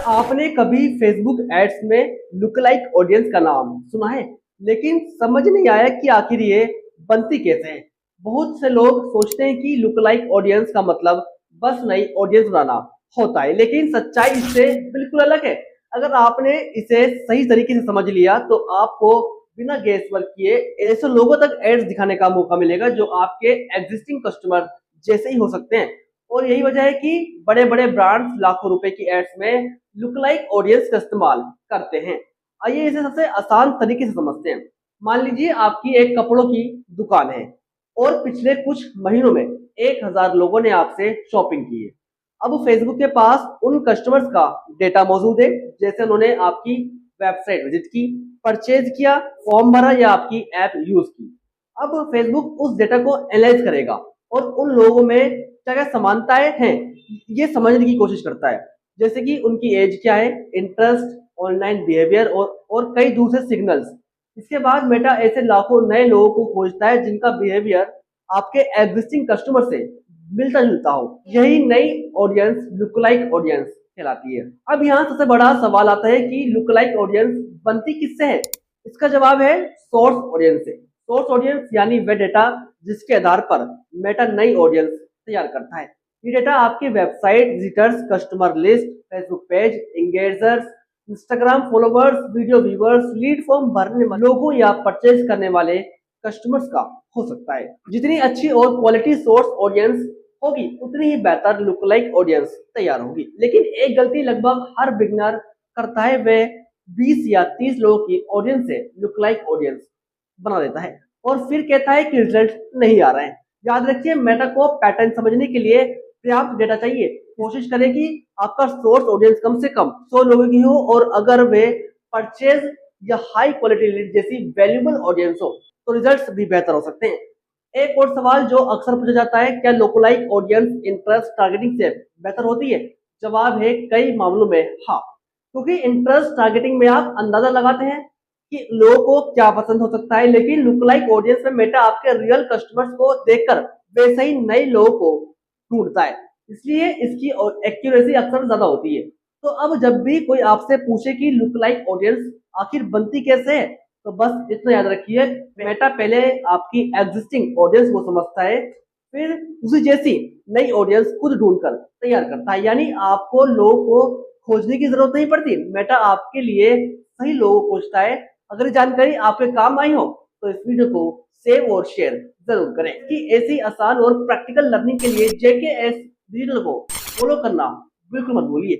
आपने कभी Facebook ads में लुक लाइक ऑडियंस का नाम सुना है, लेकिन समझ नहीं आया कि आखिर ये बनती कैसे है। बहुत से लोग सोचते हैं कि लुक लाइक ऑडियंस का मतलब बस नई ऑडियंस बनाना होता है, लेकिन सच्चाई इससे बिल्कुल अलग है। अगर आपने इसे सही तरीके से समझ लिया तो आपको बिना गेस वर्क किए ऐसे लोगों तक एड्स दिखाने का मौका मिलेगा जो आपके एग्जिस्टिंग कस्टमर जैसे ही हो सकते हैं। और यही वजह है कि बड़े बड़े ब्रांड्स लाखों रुपए की एड्स में लुक लाइक ऑडियंस का इस्तेमाल करते हैं। आइए इसे सबसे आसान तरीके से समझते हैं। मान लीजिए आपकी एक कपड़ों की दुकान है और पिछले कुछ महीनों में 1000 लोगों ने आपसे शॉपिंग की है। अब फेसबुक के पास उन कस्टमर्स का डेटा मौजूद है, जैसे उन्होंने आपकी वेबसाइट विजिट की, परचेज किया, फॉर्म भरा या आपकी ऐप यूज की। अब फेसबुक उस डेटा को एनालाइज करेगा और उन लोगों में क्या क्या समानताएं हैं ये समझने की कोशिश करता है, जैसे कि उनकी एज क्या है, इंटरेस्ट, ऑनलाइन बिहेवियर और कई दूसरे सिग्नल्स। इसके बाद मेटा ऐसे लाखों नए लोगों को खोजता है जिनका बिहेवियर आपके एग्जिस्टिंग कस्टमर से मिलता जुलता हो। यही नई ऑडियंस लुकलाइक ऑडियंस कहलाती है। अब यहाँ सबसे बड़ा सवाल आता है कि लुकलाइक ऑडियंस बनती किससे है। इसका जवाब है सोर्स ऑडियंस से। सोर्स ऑडियंस यानी वह डेटा जिसके आधार पर मेटा नई ऑडियंस तैयार करता है। ये डेटा आपके website visitors, customer list, Facebook page, engagers, Instagram followers, video viewers, lead form भरने वाले लोगों या परचेज करने वाले कस्टमर्स का हो सकता है। जितनी अच्छी और क्वालिटी सोर्स ऑडियंस होगी उतनी ही बेहतर लुक लाइक ऑडियंस तैयार होगी। लेकिन एक गलती लगभग हर बिगनर करता है, वह 20 या 30 लोगों की ऑडियंस से लुक लाइक ऑडियंस बना देता है और फिर कहता है कि रिजल्ट नहीं आ रहे हैं। याद रखिए, मेटा को पैटर्न समझने के लिए पर्याप्त डेटा चाहिए। कोशिश करें कि आपका सोर्स ऑडियंस कम से कम 100 लोगों की हो और अगर वे परचेज या हाई क्वालिटी लीड जैसी वैल्यूएबल ऑडियंस हो तो रिजल्ट्स भी बेहतर हो सकते हैं। एक और सवाल जो अक्सर पूछा जाता है, क्या लोकलाइक ऑडियंस इंटरेस्ट टारगेटिंग से बेहतर होती है? जवाब है कई मामलों में हाँ, क्योंकि इंटरेस्ट टारगेटिंग में आप अंदाजा लगाते हैं कि लोगों को क्या पसंद हो सकता है, लेकिन लुकलाइक ऑडियंस में मेटा आपके रियल कस्टमर्स को देखकर वैसे ही नए लोगों को ढूंढता है, इसलिए इसकी एक्यूरेसी अक्सर ज्यादा होती है। तो अब जब भी कोई आपसे पूछे कि लुकलाइक ऑडियंस आखिर बनती कैसे है, तो बस इतना याद रखिए, मेटा पहले आपकी एग्जिस्टिंग ऑडियंस को समझता है, फिर उसी जैसी नई ऑडियंस खुद ढूंढकर तैयार करता है। यानी आपको लोगों को खोजने की जरूरत नहीं पड़ती, मेटा आपके लिए सही लोगों को खोजता है। अगर ये जानकारी आपके काम आई हो तो इस वीडियो को सेव और शेयर जरूर करें। कि ऐसी आसान और प्रैक्टिकल लर्निंग के लिए जेके एस डिजिटल को फॉलो करना बिल्कुल मत भूलिए।